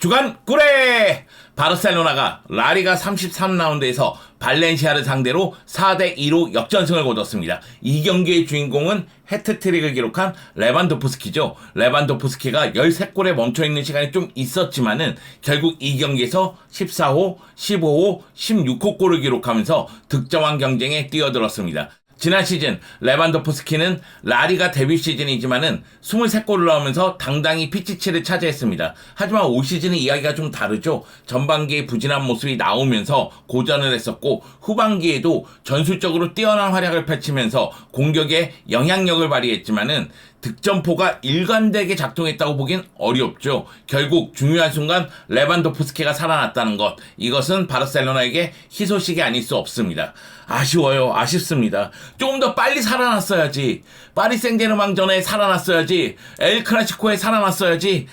주간 꿀에 바르셀로나가 라리가 33라운드에서 발렌시아를 상대로 4대2로 역전승을 거뒀습니다. 이 경기의 주인공은 해트트릭을 기록한 레반도프스키죠. 레반도프스키가 13골에 멈춰있는 시간이 좀 있었지만은 결국 이 경기에서 14호, 15호, 16호 골을 기록하면서 득점왕 경쟁에 뛰어들었습니다. 지난 시즌 레반도프스키는 라리가 데뷔 시즌이지만은 23골을 넣으면서 당당히 피치치를 차지했습니다. 하지만 올 시즌은 이야기가 좀 다르죠. 전반기에 부진한 모습이 나오면서 고전을 했었고 후반기에도 전술적으로 뛰어난 활약을 펼치면서 공격에 영향력을 발휘했지만은 득점포가 일관되게 작동했다고 보긴 어렵죠. 결국 중요한 순간 레반도프스키가 살아났다는 것, 이것은 바르셀로나에게 희소식이 아닐 수 없습니다. 아쉬워요. 아쉽습니다. 조금 더 빨리 살아났어야지. 파리 생제르맹전에 살아났어야지. 엘 클라시코에 살아났어야지.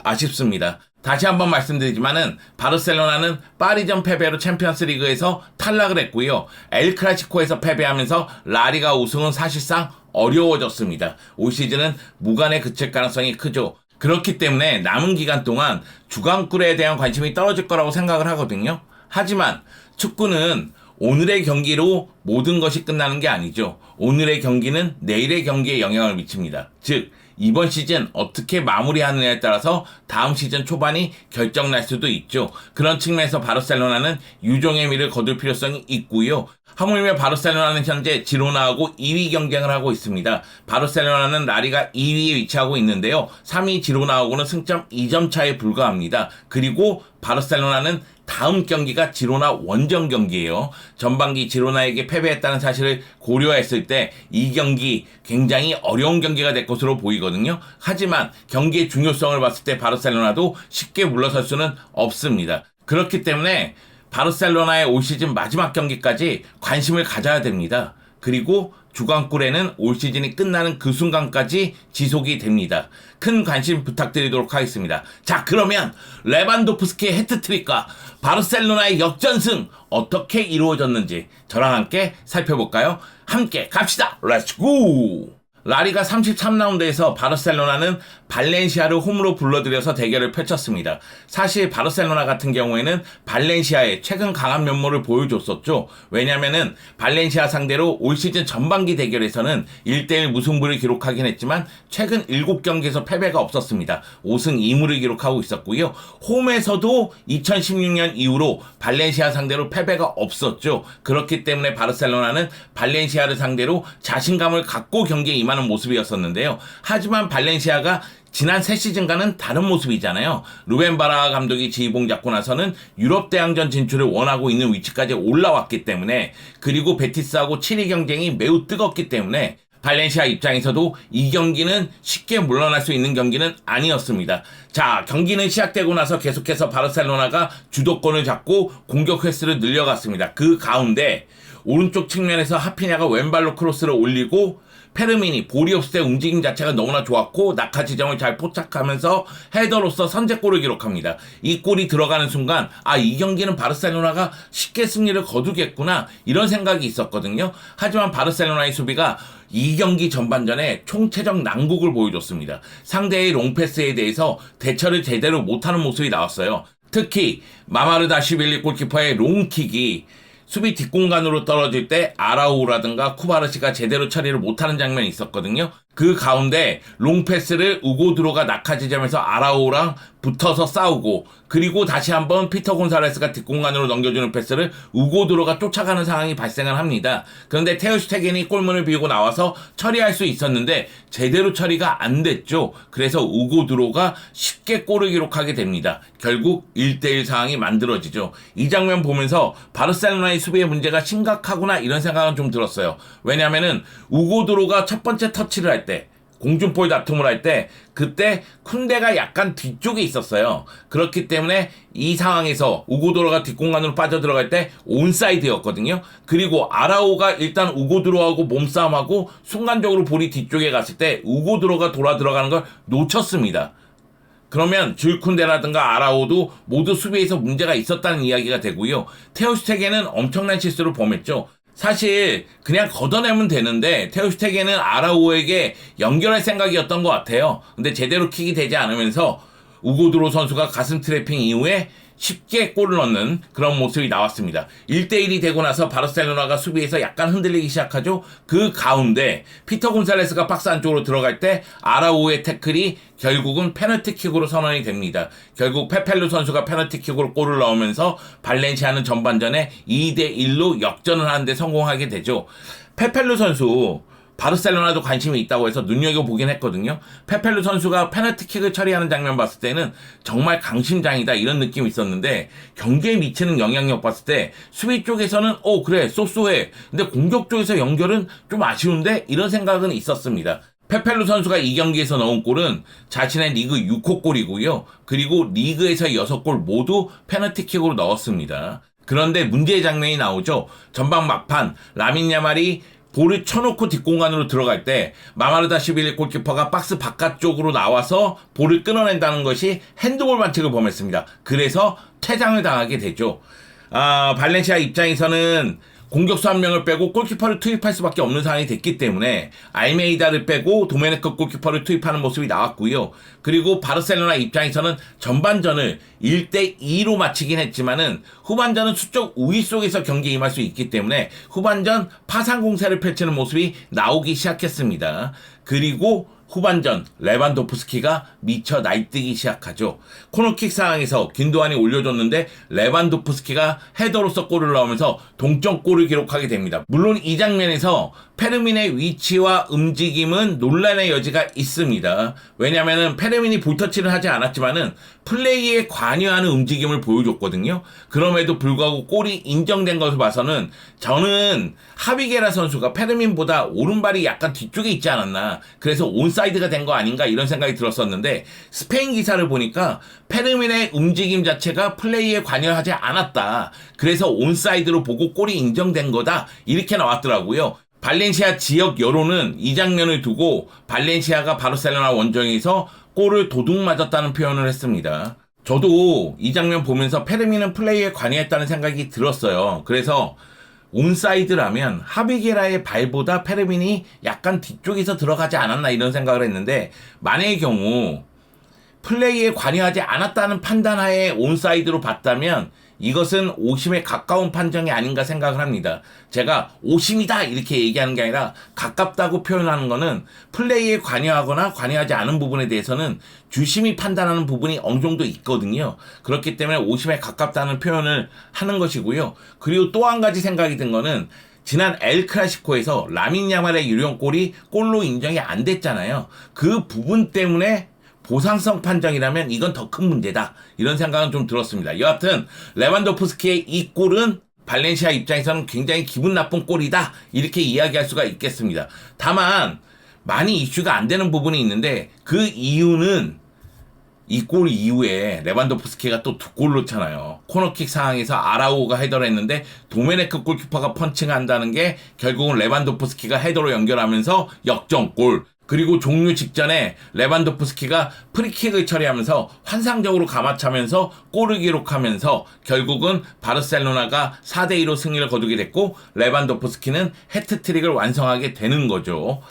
아쉽습니다. 다시 한번 말씀드리지만은 바르셀로나는 파리전 패배로 챔피언스 리그에서 탈락을 했고요. 엘 클라시코에서 패배하면서 라리가 우승은 사실상 어려워졌습니다. 올 시즌은 무관에 그칠 가능성이 크죠. 그렇기 때문에 남은 기간 동안 주간꿀에 대한 관심이 떨어질 거라고 생각을 하거든요. 하지만 축구는 오늘의 경기로 모든 것이 끝나는 게 아니죠. 오늘의 경기는 내일의 경기에 영향을 미칩니다. 즉 이번 시즌 어떻게 마무리하느냐에 따라서 다음 시즌 초반이 결정날 수도 있죠. 그런 측면에서 바르셀로나는 유종의 미를 거둘 필요성이 있고요. 하물며 바르셀로나는 현재 지로나하고 2위 경쟁을 하고 있습니다. 바르셀로나는 라리가 2위에 위치하고 있는데요. 3위 지로나하고는 승점 2점 차에 불과합니다. 그리고 바르셀로나는 다음 경기가 지로나 원정 경기예요. 전반기 지로나에게 패배했다는 사실을 고려했을 때 이 경기 굉장히 어려운 경기가 될 것으로 보이거든요. 하지만 경기의 중요성을 봤을 때 바르셀로나도 쉽게 물러설 수는 없습니다. 그렇기 때문에 바르셀로나의 올 시즌 마지막 경기까지 관심을 가져야 됩니다. 그리고 주간꿀에는 올 시즌이 끝나는 그 순간까지 지속이 됩니다. 큰 관심 부탁드리도록 하겠습니다. 자, 그러면 레반도프스키의 해트트릭과 바르셀로나의 역전승 어떻게 이루어졌는지 저랑 함께 살펴볼까요? 함께 갑시다. 렛츠고! 라리가 33라운드에서 바르셀로나는 발렌시아를 홈으로 불러들여서 대결을 펼쳤습니다. 사실 바르셀로나 같은 경우에는 발렌시아의 최근 강한 면모를 보여줬었죠. 왜냐면은 발렌시아 상대로 올 시즌 전반기 대결에서는 1대1 무승부를 기록하긴 했지만 최근 7경기에서 패배가 없었습니다. 5승 2무를 기록하고 있었고요. 홈에서도 2016년 이후로 발렌시아 상대로 패배가 없었죠. 그렇기 때문에 바르셀로나는 발렌시아를 상대로 자신감을 갖고 경기에 임하는 모습이었었는데요. 하지만 발렌시아가 지난 3시즌과는 다른 모습이잖아요. 루벤 바라가 감독이 지휘봉 잡고 나서는 유럽 대항전 진출을 원하고 있는 위치까지 올라왔기 때문에, 그리고 베티스하고 7위 경쟁이 매우 뜨겁기 때문에 발렌시아 입장에서도 이 경기는 쉽게 물러날 수 있는 경기는 아니었습니다. 자, 경기는 시작되고 나서 계속해서 바르셀로나가 주도권을 잡고 공격 횟수를 늘려갔습니다. 그 가운데 오른쪽 측면에서 하피냐가 왼발로 크로스를 올리고 페르민이 볼이 없을 때 움직임 자체가 너무나 좋았고 낙하 지점을 잘 포착하면서 헤더로서 선제골을 기록합니다. 이 골이 들어가는 순간 이 경기는 바르셀로나가 쉽게 승리를 거두겠구나 이런 생각이 있었거든요. 하지만 바르셀로나의 수비가 이 경기 전반전에 총체적 난국을 보여줬습니다. 상대의 롱패스에 대해서 대처를 제대로 못하는 모습이 나왔어요. 특히 마마르다시빌리 골키퍼의 롱킥이 수비 뒷공간으로 떨어질 때 아라우라든가 쿠바르시가 제대로 처리를 못하는 장면이 있었거든요. 그 가운데 롱패스를 우고드로가 낙하 지점에서 아라우랑 붙어서 싸우고, 그리고 다시 한번 피터 곤살레스가 뒷공간으로 넘겨주는 패스를 우고드로가 쫓아가는 상황이 발생을 합니다. 그런데 테오 슈테겐이 골문을 비우고 나와서 처리할 수 있었는데 제대로 처리가 안 됐죠. 그래서 우고드로가 쉽게 골을 기록하게 됩니다. 결국 1대1 상황이 만들어지죠. 이 장면 보면서 바르셀로나의 수비의 문제가 심각하구나 이런 생각은 좀 들었어요. 왜냐면은 우고드로가 첫 번째 터치를 할 때, 공중볼 다툼을 할 때 그때 쿤데가 약간 뒤쪽에 있었어요. 그렇기 때문에 이 상황에서 우고드로가 뒷공간으로 빠져들어갈 때 온사이드였거든요. 그리고 아라오가 일단 우고드로하고 몸싸움하고 순간적으로 볼이 뒤쪽에 갔을 때 우고드로가 돌아 들어가는 걸 놓쳤습니다. 그러면 줄 쿤데라든가 아라오도 모두 수비에서 문제가 있었다는 이야기가 되고요. 테오 슈테겐은 엄청난 실수를 범했죠. 사실 그냥 걷어내면 되는데 테오 슈테겐은 아라오에게 연결할 생각이었던 것 같아요. 근데 제대로 킥이 되지 않으면서 우고드로 선수가 가슴 트래핑 이후에 쉽게 골을 넣는 그런 모습이 나왔습니다. 1대1이 되고 나서 바르셀로나가 수비에서 약간 흔들리기 시작하죠. 그 가운데 피터 곤살레스가 박스 안쪽으로 들어갈 때 아라우의 태클이 결국은 페널티킥으로 선언이 됩니다. 결국 페펠루 선수가 페널티킥으로 골을 넣으면서 발렌시아는 전반전에 2대1로 역전을 하는데 성공하게 되죠. 페펠루 선수 바르셀로나도 관심이 있다고 해서 눈여겨보긴 했거든요. 페펠루 선수가 페널티킥을 처리하는 장면 봤을 때는 정말 강심장이다 이런 느낌이 있었는데 경기에 미치는 영향력 봤을 때 수비 쪽에서는 그래 쏘쏘해. 근데 공격 쪽에서 연결은 좀 아쉬운데 이런 생각은 있었습니다. 페펠루 선수가 이 경기에서 넣은 골은 자신의 리그 6호 골이고요. 그리고 리그에서 6골 모두 페널티킥으로 넣었습니다. 그런데 문제의 장면이 나오죠. 전방 막판 라민 야말이 볼을 쳐놓고 뒷공간으로 들어갈 때 마마르다시빌리 골키퍼가 박스 바깥쪽으로 나와서 볼을 끊어낸다는 것이 핸드볼 반칙을 범했습니다. 그래서 퇴장을 당하게 되죠. 발렌시아 입장에서는 공격수 한 명을 빼고 골키퍼를 투입할 수밖에 없는 상황이 됐기 때문에 알메이다를 빼고 도메네크 골키퍼를 투입하는 모습이 나왔고요. 그리고 바르셀로나 입장에서는 전반전을 1대2로 마치긴 했지만은 후반전은 수적 우위 속에서 경기에 임할 수 있기 때문에 후반전 파상 공세를 펼치는 모습이 나오기 시작했습니다. 그리고 후반전 레반도프스키가 미쳐 날뛰기 시작하죠. 코너킥 상황에서 균도안이 올려줬는데 레반도프스키가 헤더로서 골을 넣으면서 동점골을 기록하게 됩니다. 물론 이 장면에서 페르민의 위치와 움직임은 논란의 여지가 있습니다. 왜냐하면 페르민이 볼터치를 하지 않았지만은 플레이에 관여하는 움직임을 보여줬거든요. 그럼에도 불구하고 골이 인정된 것을 봐서는 저는 하비게라 선수가 페르민보다 오른발이 약간 뒤쪽에 있지 않았나. 그래서 온사이드가 된 거 아닌가 이런 생각이 들었었는데 스페인 기사를 보니까 페르민의 움직임 자체가 플레이에 관여하지 않았다. 그래서 온사이드로 보고 골이 인정된 거다. 이렇게 나왔더라고요. 발렌시아 지역 여론은 이 장면을 두고 발렌시아가 바르셀로나 원정에서 골을 도둑 맞았다는 표현을 했습니다. 저도 이 장면 보면서 페르민은 플레이에 관여했다는 생각이 들었어요. 그래서 온사이드라면 하비게라의 발보다 페르민이 약간 뒤쪽에서 들어가지 않았나 이런 생각을 했는데 만약의 경우 플레이에 관여하지 않았다는 판단하에 온사이드로 봤다면 이것은 오심에 가까운 판정이 아닌가 생각을 합니다. 제가 오심이다 이렇게 얘기하는 게 아니라 가깝다고 표현하는 거는 플레이에 관여하거나 관여하지 않은 부분에 대해서는 주심이 판단하는 부분이 어느 정도 있거든요. 그렇기 때문에 오심에 가깝다는 표현을 하는 것이고요. 그리고 또 한 가지 생각이 든 거는 지난 엘 클라시코에서 라민 야말의 유령골이 골로 인정이 안 됐잖아요. 그 부분 때문에 보상성 판정이라면 이건 더 큰 문제다. 이런 생각은 좀 들었습니다. 여하튼 레반도프스키의 이 골은 발렌시아 입장에서는 굉장히 기분 나쁜 골이다. 이렇게 이야기할 수가 있겠습니다. 다만 많이 이슈가 안 되는 부분이 있는데 그 이유는 이 골 이후에 레반도프스키가 또 2골 넣잖아요. 코너킥 상황에서 아라우가 헤더를 했는데 도메네크 골키퍼가 펀칭한다는 게 결국은 레반도프스키가 헤더로 연결하면서 역전골. 그리고 종료 직전에 레반도프스키가 프리킥을 처리하면서 환상적으로 감아차면서 골을 기록하면서 결국은 바르셀로나가 4대2로 승리를 거두게 됐고 레반도프스키는 해트트릭을 완성하게 되는 거죠.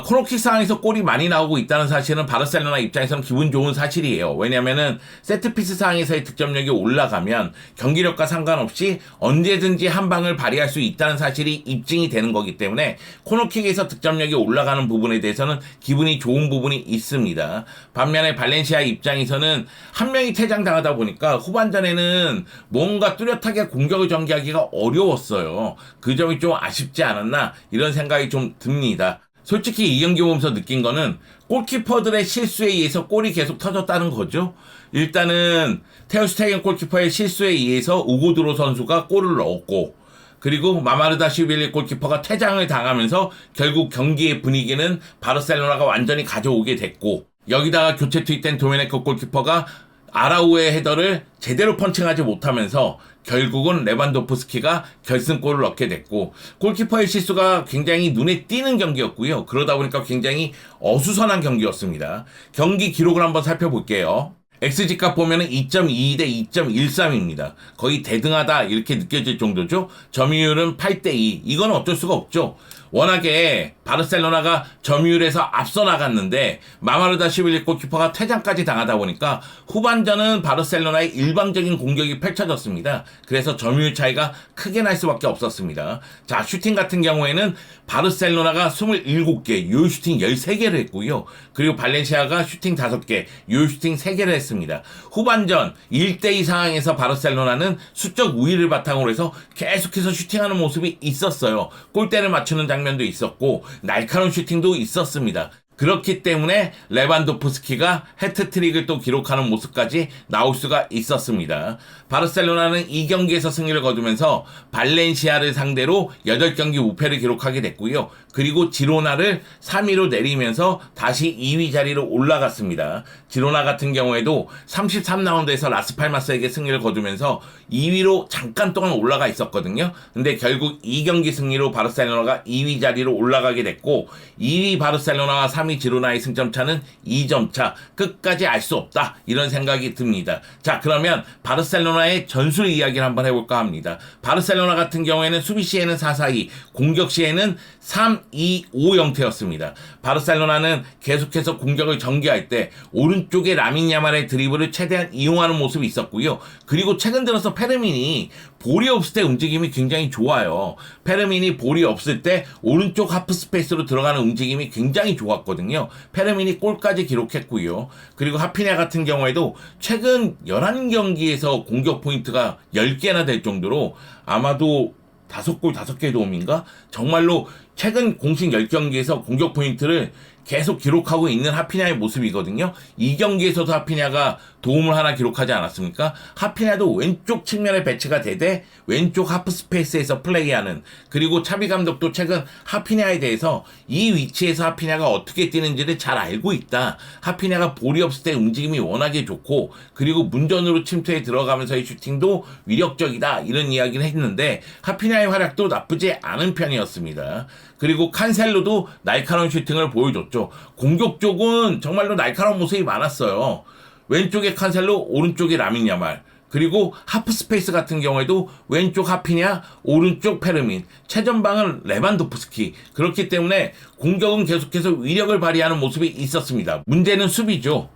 코너킥 상황에서 골이 많이 나오고 있다는 사실은 바르셀로나 입장에서는 기분 좋은 사실이에요. 왜냐면은 세트피스 상황에서의 득점력이 올라가면 경기력과 상관없이 언제든지 한 방을 발휘할 수 있다는 사실이 입증이 되는 거기 때문에 코너킥에서 득점력이 올라가는 부분에 대해서는 기분이 좋은 부분이 있습니다. 반면에 발렌시아 입장에서는 한 명이 퇴장당하다 보니까 후반전에는 뭔가 뚜렷하게 공격을 전개하기가 어려웠어요. 그 점이 좀 아쉽지 않았나 이런 생각이 좀 듭니다. 솔직히 이 경기 보면서 느낀 거는 골키퍼들의 실수에 의해서 골이 계속 터졌다는 거죠. 일단은 테오 스테겐 골키퍼의 실수에 의해서 우고드로 선수가 골을 넣었고 그리고 마마르다시빌리 골키퍼가 퇴장을 당하면서 결국 경기의 분위기는 바르셀로나가 완전히 가져오게 됐고 여기다가 교체 투입된 도메네크 골키퍼가 아라우의 헤더를 제대로 펀칭하지 못하면서 결국은 레반도프스키가 결승골을 넣게 됐고 골키퍼의 실수가 굉장히 눈에 띄는 경기였고요. 그러다 보니까 굉장히 어수선한 경기였습니다. 경기 기록을 한번 살펴볼게요. XG값 보면은 2.22 대 2.13입니다. 거의 대등하다 이렇게 느껴질 정도죠. 점유율은 8대2. 이건 어쩔 수가 없죠. 워낙에 바르셀로나가 점유율에서 앞서 나갔는데 마마르다시빌리 골키퍼가 퇴장까지 당하다 보니까 후반전은 바르셀로나의 일방적인 공격이 펼쳐졌습니다. 그래서 점유율 차이가 크게 날 수밖에 없었습니다. 자, 슈팅 같은 경우에는 바르셀로나가 27개, 유효 슈팅 13개를 했고요. 그리고 발렌시아가 슈팅 5개, 유효 슈팅 3개를 했습니다. 후반전 1대2 상황에서 바르셀로나는 수적 우위를 바탕으로 해서 계속해서 슈팅하는 모습이 있었어요. 골대를 맞추는 장면도 있었고 날카로운 슈팅도 있었습니다. 그렇기 때문에 레반도프스키가 해트트릭을 또 기록하는 모습까지 나올 수가 있었습니다. 바르셀로나는 이 경기에서 승리를 거두면서 발렌시아를 상대로 8경기 무패를 기록하게 됐고요. 그리고 지로나를 3위로 내리면서 다시 2위 자리로 올라갔습니다. 지로나 같은 경우에도 33라운드에서 라스팔마스에게 승리를 거두면서 2위로 잠깐 동안 올라가 있었거든요. 근데 결국 2경기 승리로 바르셀로나가 2위 자리로 올라가게 됐고 2위 바르셀로나와 3위 지로나의 승점 차는 2점 차. 끝까지 알 수 없다. 이런 생각이 듭니다. 자, 그러면 바르셀로나의 전술 이야기를 한번 해볼까 합니다. 바르셀로나 같은 경우에는 수비 시에는 4-4-2, 공격 시에는 3-2-5 형태였습니다. 바르셀로나는 계속해서 공격을 전개할 때 오른쪽에 라민 야말의 드리블을 최대한 이용하는 모습이 있었고요. 그리고 최근 들어서 페르민이 볼이 없을 때 움직임이 굉장히 좋아요. 페르민이 볼이 없을 때 오른쪽 하프 스페이스로 들어가는 움직임이 굉장히 좋았거든요. 페르민이 골까지 기록했고요. 그리고 하피냐 같은 경우에도 최근 11경기에서 공격 포인트가 10개나 될 정도로 아마도 5골 5개 도움인가? 정말로 최근 공식 10경기에서 공격 포인트를 계속 기록하고 있는 하피냐의 모습이거든요. 이 경기에서도 하피냐가 도움을 하나 기록하지 않았습니까? 하피냐도 왼쪽 측면에 배치가 되되 왼쪽 하프 스페이스에서 플레이하는, 그리고 차비 감독도 최근 하피냐에 대해서 이 위치에서 하피냐가 어떻게 뛰는지를 잘 알고 있다. 하피냐가 볼이 없을 때 움직임이 워낙에 좋고 그리고 문전으로 침투에 들어가면서의 슈팅도 위력적이다. 이런 이야기를 했는데 하피냐의 활약도 나쁘지 않은 편이었습니다. 그리고 칸셀로도 날카로운 슈팅을 보여줬죠. 공격 쪽은 정말로 날카로운 모습이 많았어요. 왼쪽에 칸셀로, 오른쪽에 라민 야말, 그리고 하프 스페이스 같은 경우에도 왼쪽 하피냐, 오른쪽 페르민, 최전방은 레반도프스키. 그렇기 때문에 공격은 계속해서 위력을 발휘하는 모습이 있었습니다. 문제는 수비죠.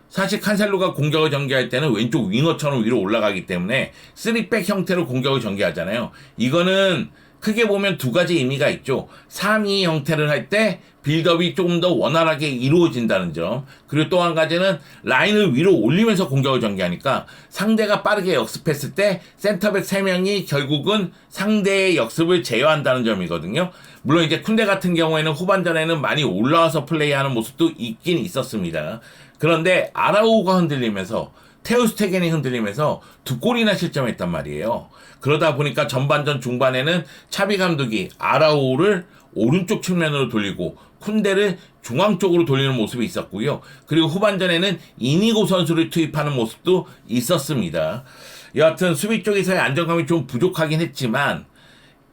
사실 칸셀로가 공격을 전개할 때는 왼쪽 윙어처럼 위로 올라가기 때문에 3백 형태로 공격을 전개하잖아요. 이거는 크게 보면 두 가지 의미가 있죠. 3-2 형태를 할 때 빌드업이 조금 더 원활하게 이루어진다는 점, 그리고 또 한 가지는 라인을 위로 올리면서 공격을 전개하니까 상대가 빠르게 역습했을 때 센터백 3명이 결국은 상대의 역습을 제어한다는 점이거든요. 물론 이제 쿤데 같은 경우에는 후반전에는 많이 올라와서 플레이하는 모습도 있긴 있었습니다. 그런데 아라우가 흔들리면서 테오 스테겐이 흔들리면서 2골이나 실점했단 말이에요. 그러다 보니까 전반전 중반에는 차비 감독이 아라우를 오른쪽 측면으로 돌리고 쿤데를 중앙 쪽으로 돌리는 모습이 있었고요. 그리고 후반전에는 이니고 선수를 투입하는 모습도 있었습니다. 여하튼 수비 쪽에서의 안정감이 좀 부족하긴 했지만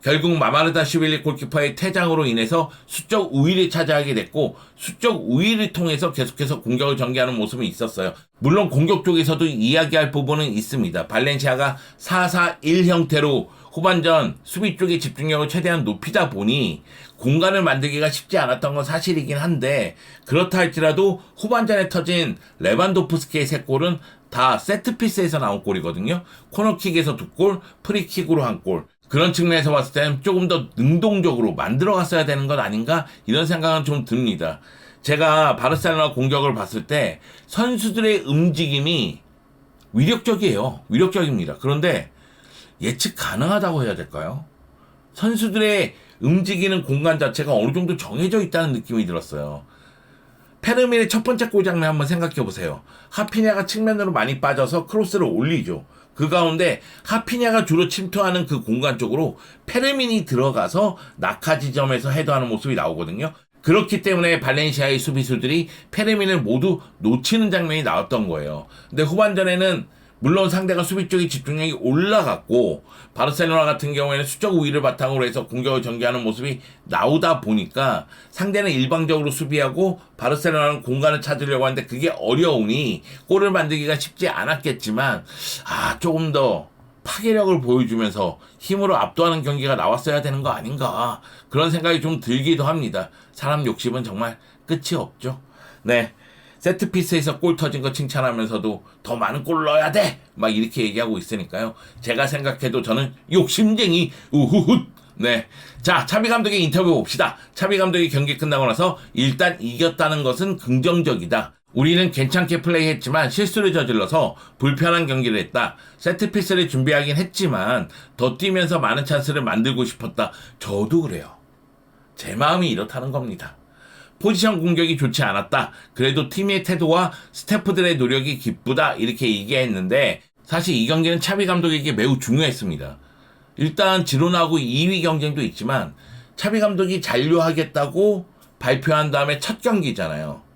결국 마마르다시빌리 골키퍼의 퇴장으로 인해서 수적 우위를 차지하게 됐고 수적 우위를 통해서 계속해서 공격을 전개하는 모습이 있었어요. 물론 공격 쪽에서도 이야기할 부분은 있습니다. 발렌시아가 4-4-1 형태로 후반전 수비 쪽의 집중력을 최대한 높이다 보니 공간을 만들기가 쉽지 않았던 건 사실이긴 한데, 그렇다 할지라도 후반전에 터진 레반도프스키의 3골은 다 세트피스에서 나온 골이거든요. 코너킥에서 2골, 프리킥으로 1골. 그런 측면에서 봤을 때는 조금 더 능동적으로 만들어갔어야 되는 것 아닌가? 이런 생각은 좀 듭니다. 제가 바르셀로나 공격을 봤을 때 선수들의 움직임이 위력적이에요. 위력적입니다. 그런데 예측 가능하다고 해야 될까요? 선수들의 움직이는 공간 자체가 어느 정도 정해져 있다는 느낌이 들었어요. 페르민의 첫 번째 골 장면 한번 생각해 보세요. 하피냐가 측면으로 많이 빠져서 크로스를 올리죠. 그 가운데 하피냐가 주로 침투하는 그 공간 쪽으로 페르민이 들어가서 낙하 지점에서 헤더하는 모습이 나오거든요. 그렇기 때문에 발렌시아의 수비수들이 페르민을 모두 놓치는 장면이 나왔던 거예요. 근데 후반전에는 물론 상대가 수비 쪽의 집중력이 올라갔고 바르셀로나 같은 경우에는 수적 우위를 바탕으로 해서 공격을 전개하는 모습이 나오다 보니까 상대는 일방적으로 수비하고 바르셀로나는 공간을 찾으려고 하는데 그게 어려우니 골을 만들기가 쉽지 않았겠지만 조금 더 파괴력을 보여주면서 힘으로 압도하는 경기가 나왔어야 되는 거 아닌가 그런 생각이 좀 들기도 합니다. 사람 욕심은 정말 끝이 없죠. 네, 세트피스에서 골 터진 거 칭찬하면서도 더 많은 골 넣어야 돼! 막 이렇게 얘기하고 있으니까요. 제가 생각해도 저는 욕심쟁이 우후훗. 네, 자, 차비 감독의 인터뷰 봅시다. 차비 감독이 경기 끝나고 나서 일단 이겼다는 것은 긍정적이다. 우리는 괜찮게 플레이했지만 실수를 저질러서 불편한 경기를 했다. 세트피스를 준비하긴 했지만 더 뛰면서 많은 찬스를 만들고 싶었다. 저도 그래요. 제 마음이 이렇다는 겁니다. 포지션 공격이 좋지 않았다. 그래도 팀의 태도와 스태프들의 노력이 기쁘다. 이렇게 얘기했는데 사실 이 경기는 차비 감독에게 매우 중요했습니다. 일단 지로나하고 2위 경쟁도 있지만 차비 감독이 잔류하겠다고 발표한 다음에 첫 경기잖아요.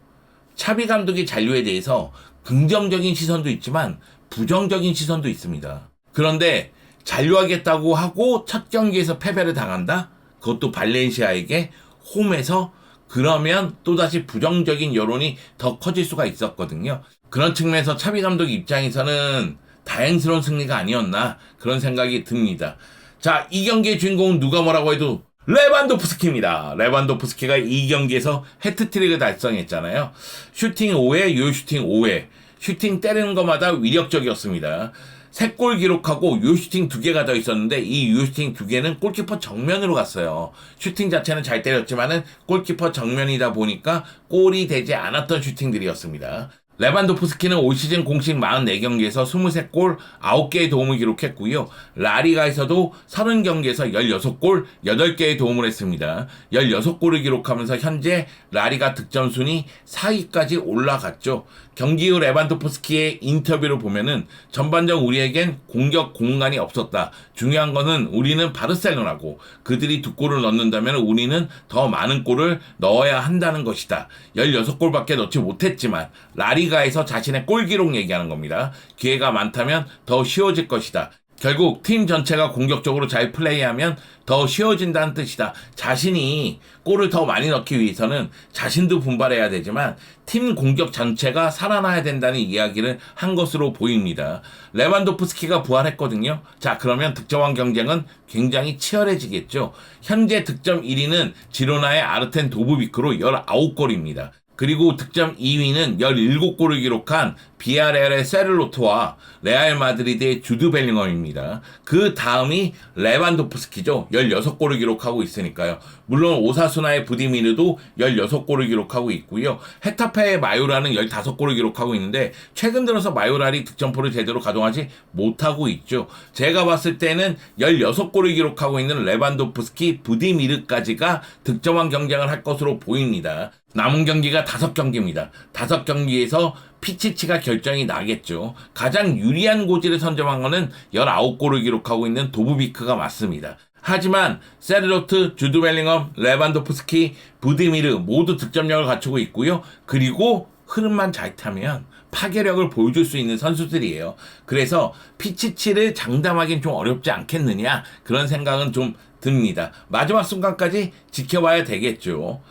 차비 감독의 잔류에 대해서 긍정적인 시선도 있지만 부정적인 시선도 있습니다. 그런데 잔류하겠다고 하고 첫 경기에서 패배를 당한다? 그것도 발렌시아에게 홈에서 그러면 또다시 부정적인 여론이 더 커질 수가 있었거든요. 그런 측면에서 차비 감독 입장에서는 다행스러운 승리가 아니었나 그런 생각이 듭니다. 자, 이 경기의 주인공은 누가 뭐라고 해도 레반도프스키입니다. 레반도프스키가 이 경기에서 해트트릭을 달성했잖아요. 슈팅 5회, 요슈팅 5회. 슈팅 때리는 것마다 위력적이었습니다. 3골 기록하고 요슈팅 2개가 더 있었는데 이 요슈팅 2개는 골키퍼 정면으로 갔어요. 슈팅 자체는 잘 때렸지만은 골키퍼 정면이다 보니까 골이 되지 않았던 슈팅들이었습니다. 레반도프스키는 올 시즌 공식 44경기에서 23골 9개의 도움을 기록했고요. 라리가에서도 30경기에서 16골 8개의 도움을 했습니다. 16골을 기록하면서 현재 라리가 득점 순위 4위까지 올라갔죠. 경기 후 레반도프스키의 인터뷰를 보면은 전반전 우리에겐 공격 공간이 없었다. 중요한 거는 우리는 바르셀로나고 그들이 2골을 넣는다면 우리는 더 많은 골을 넣어야 한다는 것이다. 16골밖에 넣지 못했지만 라리가에서 자신의 골 기록 얘기하는 겁니다. 기회가 많다면 더 쉬워질 것이다. 결국 팀 전체가 공격적으로 잘 플레이하면 더 쉬워진다는 뜻이다. 자신이 골을 더 많이 넣기 위해서는 자신도 분발해야 되지만 팀 공격 전체가 살아나야 된다는 이야기를 한 것으로 보입니다. 레반도프스키가 부활했거든요. 자, 그러면 득점왕 경쟁은 굉장히 치열해지겠죠. 현재 득점 1위는 지로나의 아르텐 도브비크로 19골입니다. 그리고 득점 2위는 17골을 기록한 비아레알의 세르로트와 레알 마드리드의 주드 벨링엄입니다. 그 다음이 레반도프스키죠. 16골을 기록하고 있으니까요. 물론 오사수나의 부디미르도 16골을 기록하고 있고요. 헤타페의 마요라는 15골을 기록하고 있는데 최근 들어서 마요랄이 득점포를 제대로 가동하지 못하고 있죠. 제가 봤을 때는 16골을 기록하고 있는 레반도프스키, 부디미르까지가 득점왕 경쟁을 할 것으로 보입니다. 남은 경기가 5경기입니다. 5경기에서 피치치가 결정이 나겠죠. 가장 유리한 고지를 선점한 것은 19골을 기록하고 있는 도브비크가 맞습니다. 하지만 세르로트, 주드 벨링엄, 레반도프스키, 부디미르 모두 득점력을 갖추고 있고요. 그리고 흐름만 잘 타면 파괴력을 보여줄 수 있는 선수들이에요. 그래서 피치치를 장담하기는 좀 어렵지 않겠느냐 그런 생각은 좀 듭니다. 마지막 순간까지 지켜봐야 되겠죠.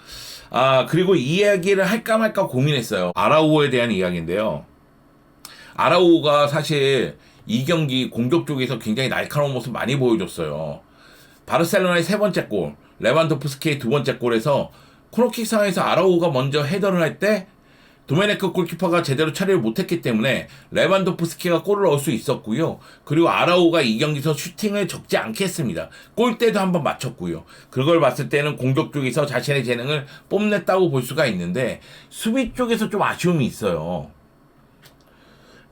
그리고 이 이야기를 할까 말까 고민했어요. 아라우오에 대한 이야기인데요. 아라우오가 사실 이 경기 공격 쪽에서 굉장히 날카로운 모습 많이 보여줬어요. 바르셀로나의 3번째 골, 레반도프스키의 2번째 골에서 코너킥 상황에서 아라우오가 먼저 헤더를 할 때 도메네크 골키퍼가 제대로 처리를 못했기 때문에 레반도프스키가 골을 넣을 수 있었고요. 그리고 아라우가 이 경기에서 슈팅을 적지 않게 했습니다. 골대도 한번 맞췄고요. 그걸 봤을 때는 공격 쪽에서 자신의 재능을 뽐냈다고 볼 수가 있는데 수비 쪽에서 좀 아쉬움이 있어요.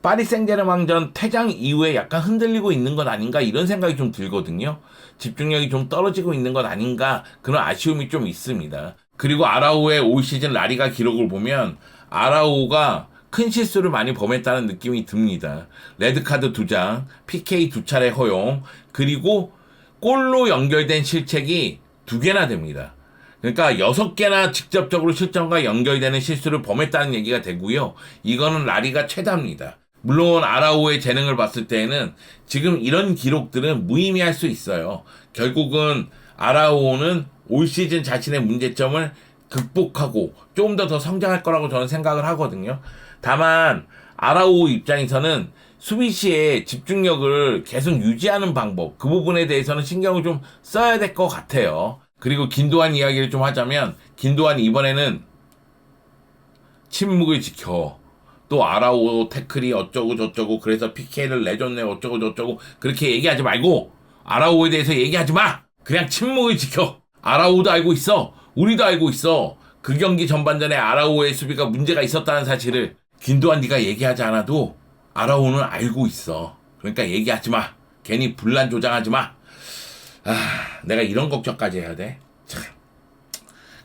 파리 생제르맹전 퇴장 이후에 약간 흔들리고 있는 것 아닌가 이런 생각이 좀 들거든요. 집중력이 좀 떨어지고 있는 것 아닌가 그런 아쉬움이 좀 있습니다. 그리고 아라우의 올 시즌 라리가 기록을 보면 아라우가 큰 실수를 많이 범했다는 느낌이 듭니다. 레드카드 2장, PK 2차례 허용, 그리고 골로 연결된 실책이 2개나 됩니다. 그러니까 6개나 직접적으로 실점과 연결되는 실수를 범했다는 얘기가 되고요. 이거는 라리가 최다입니다. 물론 아라우의 재능을 봤을 때에는 지금 이런 기록들은 무의미할 수 있어요. 결국은 아라우는 올 시즌 자신의 문제점을 극복하고 조금 더 성장할 거라고 저는 생각을 하거든요. 다만 아라우 입장에서는 수비 시에 집중력을 계속 유지하는 방법, 그 부분에 대해서는 신경을 좀 써야 될 것 같아요. 그리고 김도환 이야기를 좀 하자면, 김도환 이번에는 침묵을 지켜. 또 아라오 태클이 어쩌고 저쩌고 그래서 PK를 내줬네 어쩌고 저쩌고 그렇게 얘기하지 말고 아라오에 대해서 얘기하지 마. 그냥 침묵을 지켜. 아라오도 알고 있어. 우리도 알고 있어. 그 경기 전반전에 아라오의 수비가 문제가 있었다는 사실을 김도환 네가 얘기하지 않아도 아라오는 알고 있어. 그러니까 얘기하지 마. 괜히 분란 조장하지 마. 내가 이런 걱정까지 해야 돼? 참.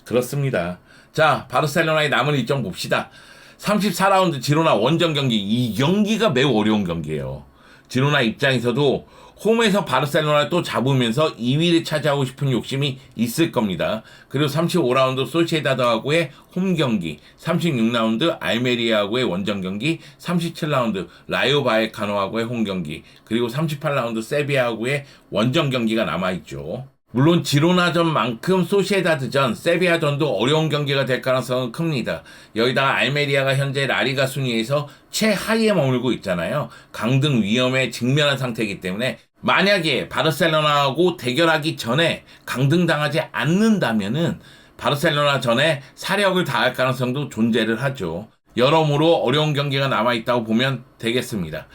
그렇습니다. 자, 바르셀로나의 남은 일정 봅시다. 34라운드 지로나 원정 경기. 이 경기가 매우 어려운 경기예요. 지로나 입장에서도 홈에서 바르셀로나를 또 잡으면서 2위를 차지하고 싶은 욕심이 있을 겁니다. 그리고 35라운드 소시에다드하고의 홈 경기, 36라운드 알메리아하고의 원정 경기, 37라운드 라이오 바에카노하고의 홈 경기, 그리고 38라운드 세비야하고의 원정 경기가 남아있죠. 물론 지로나전만큼 소시에다드전, 세비야전도 어려운 경기가 될 가능성은 큽니다. 여기다가 알메리아가 현재 라리가 순위에서 최하위에 머물고 있잖아요. 강등 위험에 직면한 상태이기 때문에 만약에 바르셀로나하고 대결하기 전에 강등당하지 않는다면은 바르셀로나 전에 사력을 다할 가능성도 존재를 하죠. 여러모로 어려운 경기가 남아있다고 보면 되겠습니다.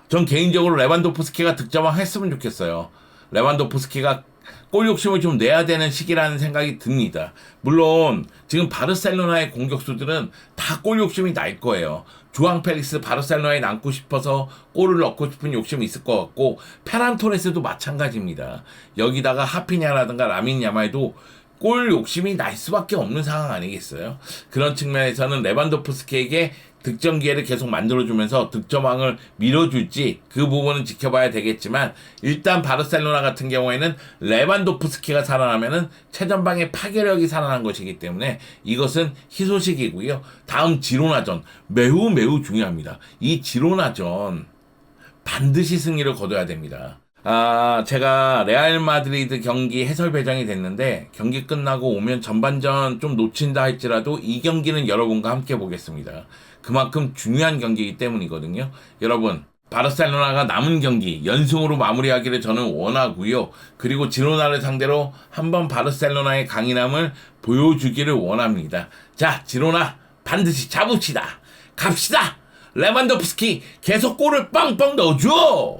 전 개인적으로 레반도프스키가 득점왕 했으면 좋겠어요. 레반도프스키가 골 욕심을 좀 내야 되는 시기라는 생각이 듭니다. 물론 지금 바르셀로나의 공격수들은 다 골 욕심이 날 거예요. 주앙 펠릭스 바르셀로나에 남고 싶어서 골을 넣고 싶은 욕심이 있을 것 같고 페란 토레스도 마찬가지입니다. 여기다가 하피냐라든가 라민 야말도 골 욕심이 날 수밖에 없는 상황 아니겠어요? 그런 측면에서는 레반도프스키에게 득점 기회를 계속 만들어주면서 득점왕을 밀어줄지 그 부분은 지켜봐야 되겠지만 일단 바르셀로나 같은 경우에는 레반도프스키가 살아나면은 최전방의 파괴력이 살아난 것이기 때문에 이것은 희소식이고요. 다음 지로나전 매우 중요합니다. 이 지로나전 반드시 승리를 거둬야 됩니다. 제가 레알 마드리드 경기 해설 배정이 됐는데 경기 끝나고 오면 전반전 좀 놓친다 할지라도 이 경기는 여러분과 함께 보겠습니다. 그만큼 중요한 경기이기 때문이거든요. 여러분, 바르셀로나가 남은 경기 연승으로 마무리하기를 저는 원하고요. 그리고 지로나를 상대로 한번 바르셀로나의 강인함을 보여주기를 원합니다. 자, 지로나 반드시 잡읍시다. 갑시다. 레반도프스키 계속 골을 빵빵 넣어줘.